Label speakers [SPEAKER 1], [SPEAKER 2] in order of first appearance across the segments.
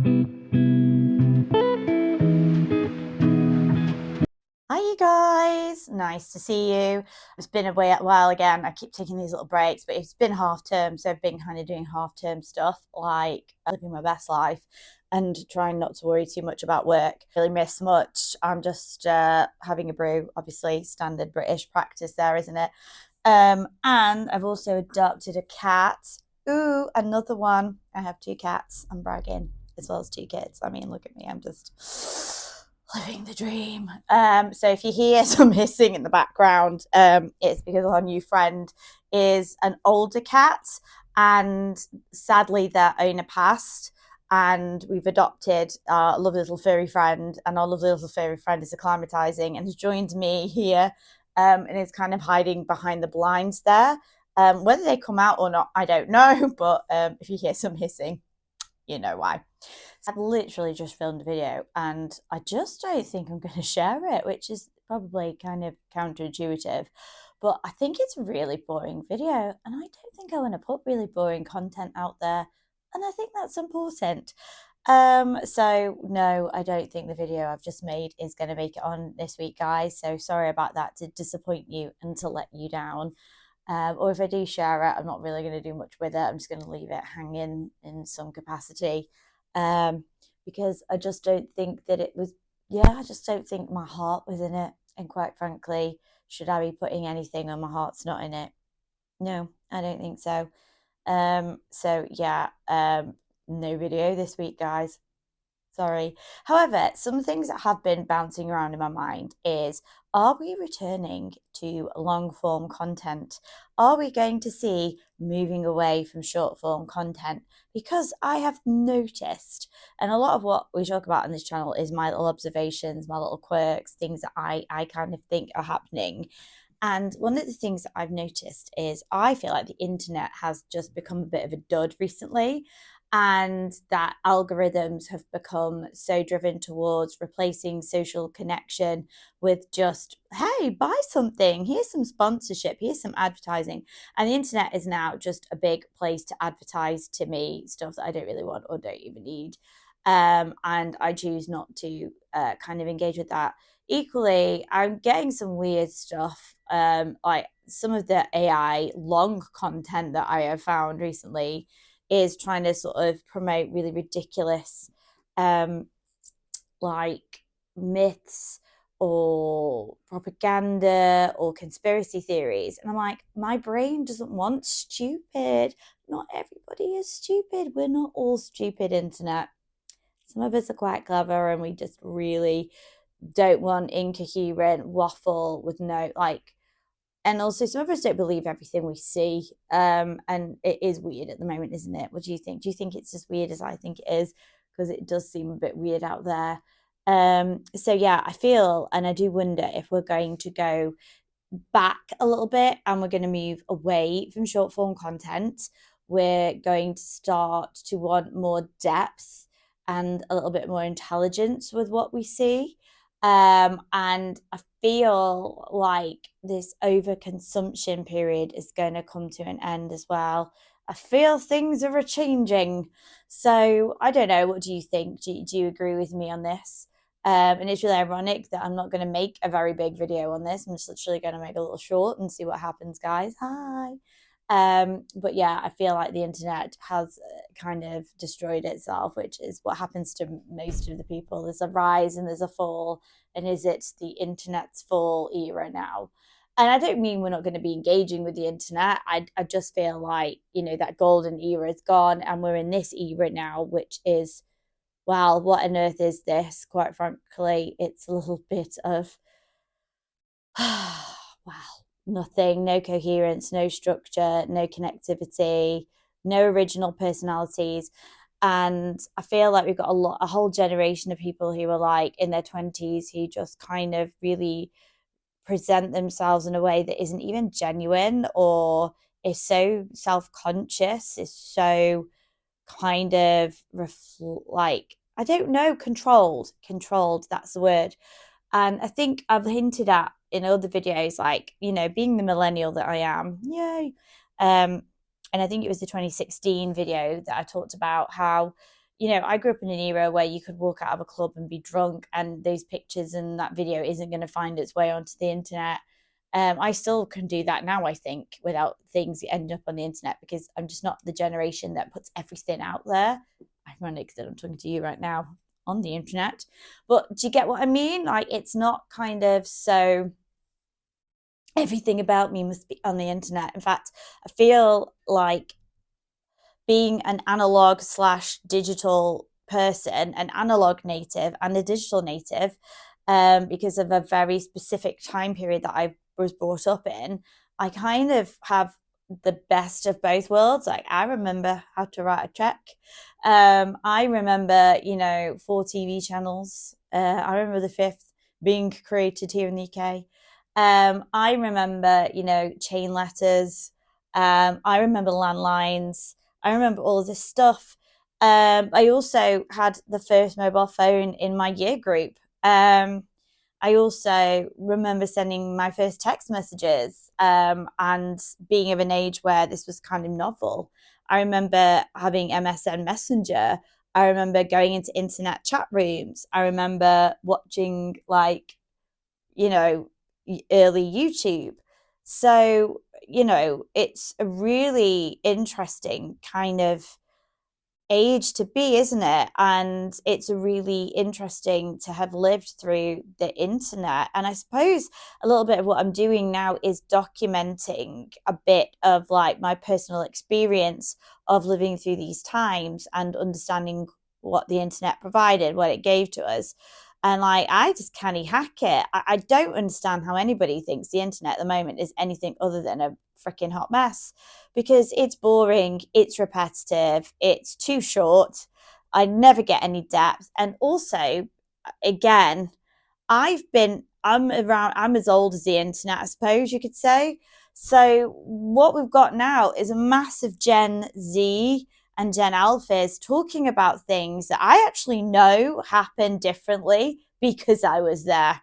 [SPEAKER 1] Hi you guys, nice to see you. It's been a while again. I keep taking these little breaks, but it's been half term, so I've been kind of doing half term stuff, like living my best life and trying not to worry too much about work. Really miss much. I'm just having a brew, obviously standard British practice there, isn't it? And I've also adopted a cat. Ooh, another one. I have 2 cats. I'm bragging, as well as 2 kids. I mean, look at me. I'm just living the dream. So if you hear some hissing in the background, it's because our new friend is an older cat, and sadly their owner passed. And we've adopted our lovely little furry friend, and our lovely little furry friend is acclimatizing and has joined me here, and is kind of hiding behind the blinds there. Whether they come out or not, I don't know. But if you hear some hissing, you know why. I've literally just filmed a video and I just don't think I'm going to share it, which is probably kind of counterintuitive. But I think it's a really boring video, and I don't think I want to put really boring content out there. And I think that's important. So no, I don't think the video I've just made is going to make it on this week, guys. So sorry about that, to disappoint you and to let you down. Or if I do share it, I'm not really going to do much with it. I'm just going to leave it hanging in some capacity, because I just don't think that it was, I just don't think my heart was in it. And quite frankly, should I be putting anything when my heart's not in it? No, I don't think so. No video this week, guys. Sorry. However, some things that have been bouncing around in my mind is, are we returning to long form content? Are we going to see moving away from short form content? Because I have noticed, and a lot of what we talk about on this channel is my little observations, my little quirks, things that I kind of think are happening. And one of the things that I've noticed is I feel like the internet has just become a bit of a dud recently, and that algorithms have become so driven towards replacing social connection with just, hey, buy something, here's some sponsorship, here's some advertising. And the internet is now just a big place to advertise to me stuff that I don't really want or don't even need. And I choose not to kind of engage with that. Equally, I'm getting some weird stuff, like some of the AI long content that I have found recently is trying to sort of promote really ridiculous, like myths or propaganda or conspiracy theories. And I'm like, my brain doesn't want stupid. Not everybody is stupid. We're not all stupid, internet. Some of us are quite clever, and we just really don't want incoherent waffle with no, like, and also some of us don't believe everything we see, and it is weird at the moment, isn't it? What do you think? Do you think it's as weird as I think it is? Because it does seem a bit weird out there. So yeah, I feel, and I do wonder if we're going to go back a little bit and we're going to move away from short form content. We're going to start to want more depth and a little bit more intelligence with what we see. And I feel like this overconsumption period is going to come to an end as well. I feel things are changing. So I don't know. What do you think? Do you agree with me on this? And it's really ironic that I'm not going to make a very big video on this. I'm just literally going to make a little short and see what happens, guys. Hi. But yeah, I feel like the internet has kind of destroyed itself, which is what happens to most of the people. There's a rise and there's a fall. And is it the internet's fall era now? And I don't mean we're not going to be engaging with the internet. I just feel like, that golden era is gone, and we're in this era now, which is, well, what on earth is this? Quite frankly, it's a little bit of, well, nothing, no coherence, no structure, no connectivity, no original personalities. And I feel like we've got a whole generation of people who are like in their 20s who just kind of really present themselves in a way that isn't even genuine, or is so self-conscious, is so kind of like, I don't know, controlled, that's the word. And I think I've hinted at in other videos, like, being the millennial that I am, yay. And I think it was the 2016 video that I talked about how, you know, I grew up in an era where you could walk out of a club and be drunk, and those pictures and that video isn't going to find its way onto the internet. I still can do that now, I think, without things ending up on the internet, because I'm just not the generation that puts everything out there. Ironic that I'm talking to you right now on the internet. But do you get what I mean? Like, it's not kind of so everything about me must be on the internet. In fact, I feel like being an analog slash digital person, an analog native and a digital native, because of a very specific time period that I was brought up in, I kind of have the best of both worlds. Like, I remember how to write a check. I remember, you know, 4 TV channels. I remember the fifth being created here in the UK. I remember, you know, chain letters. I remember landlines. I remember all of this stuff. I also had the first mobile phone in my year group. I also remember sending my first text messages, and being of an age where this was kind of novel. I remember having MSN Messenger. I remember going into internet chat rooms. I remember watching, like, you know, early YouTube. So, you know, it's a really interesting kind of age to be, isn't it? And it's really interesting to have lived through the internet. And I suppose a little bit of what I'm doing now is documenting a bit of like my personal experience of living through these times and understanding what the internet provided, what it gave to us. And like, I just can't hack it. I don't understand how anybody thinks the internet at the moment is anything other than a freaking hot mess, because it's boring, it's repetitive, it's too short. I never get any depth. And also, again, I'm as old as the internet, I suppose you could say. So what we've got now is a massive Gen Z and Gen Alphas talking about things that I actually know happen differently because I was there.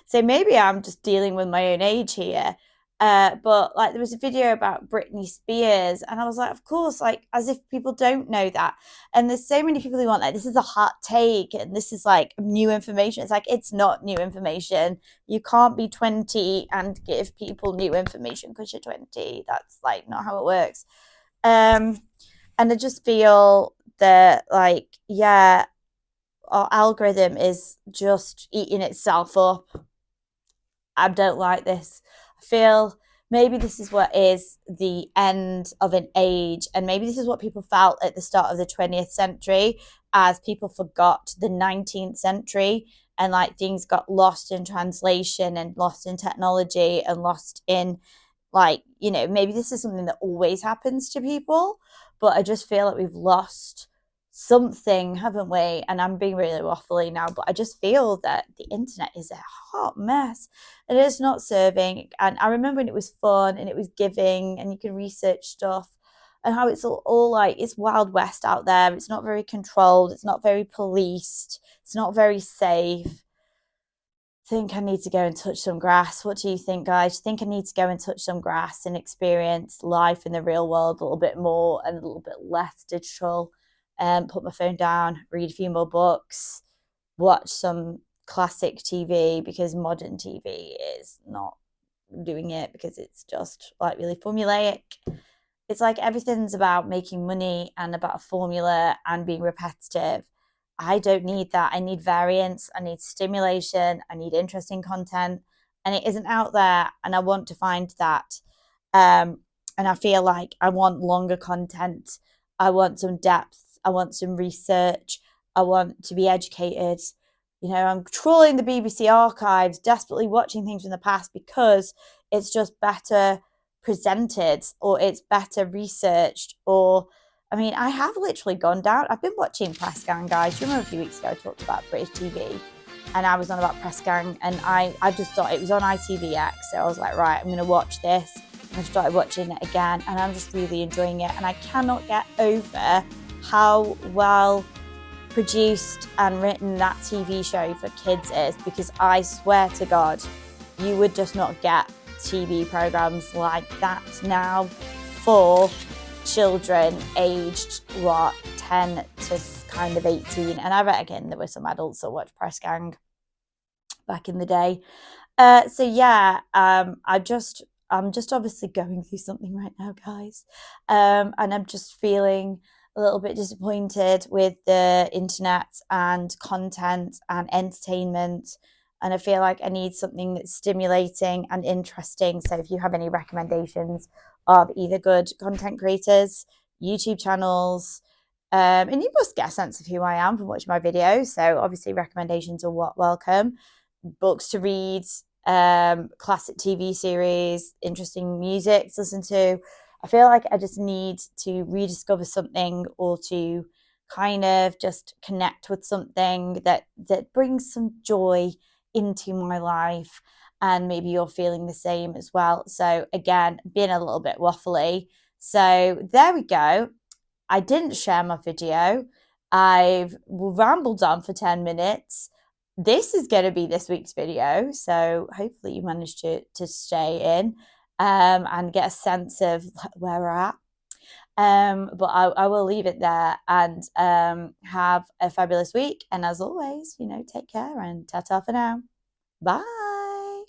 [SPEAKER 1] So maybe I'm just dealing with my own age here. But like, there was a video about Britney Spears, and I was like, of course, like, as if people don't know that. And there's so many people who want, like, this is a hot take and this is like new information. It's like, it's not new information. You can't be 20 and give people new information because you're 20. That's like not how it works. And I just feel that, like, yeah, our algorithm is just eating itself up. I don't like this. I feel maybe this is what is the end of an age, and maybe this is what people felt at the start of the 20th century, as people forgot the 19th century, and like things got lost in translation and lost in technology and lost in, like, you know, maybe this is something that always happens to people, but I just feel like we've lost something, haven't we? And I'm being really waffly now, but I just feel that the internet is a hot mess. It is not serving. And I remember when it was fun and it was giving and you could research stuff, and how it's all like, it's Wild West out there. It's not very controlled. It's not very policed. It's not very safe. I think I need to go and touch some grass. What do you think, guys? Do you think I need to go and touch some grass and experience life in the real world a little bit more and a little bit less digital? Put my phone down, read a few more books, watch some classic TV, because modern TV is not doing it, because it's just like really formulaic. It's like everything's about making money and about a formula and being repetitive. I don't need that. I need variance. I need stimulation. I need interesting content. And it isn't out there. And I want to find that. And I feel like I want longer content. I want some depth. I want some research. I want to be educated. You know, I'm trawling the BBC archives, desperately watching things from the past, because it's just better presented, or it's better researched. Or, I mean, I have literally gone down. I've been watching Press Gang, guys. Do you remember a few weeks ago I talked about British TV? And I was on about Press Gang, and I just thought it was on ITVX. So I was like, right, I'm going to watch this. And I started watching it again, and I'm just really enjoying it. And I cannot get over how well produced and written that TV show for kids is, because I swear to God, you would just not get TV programs like that now for children aged 10 to to kind of 18. And I reckon there were some adults that watched Press Gang back in the day. So yeah, I'm just obviously going through something right now, guys. And I'm just feeling a little bit disappointed with the internet and content and entertainment. And I feel like I need something that's stimulating and interesting. So if you have any recommendations of either good content creators, YouTube channels, and you must get a sense of who I am from watching my videos. So obviously recommendations are welcome. Books to read, classic TV series, interesting music to listen to. I feel like I just need to rediscover something or to kind of just connect with something that brings some joy into my life. And maybe you're feeling the same as well. So again, being a little bit waffly. So there we go. I didn't share my video. I've rambled on for 10 minutes. This is going to be this week's video. So hopefully you managed to stay in and get a sense of where we're at. But I will leave it there and have a fabulous week. And as always, take care and ta-ta for now. Bye.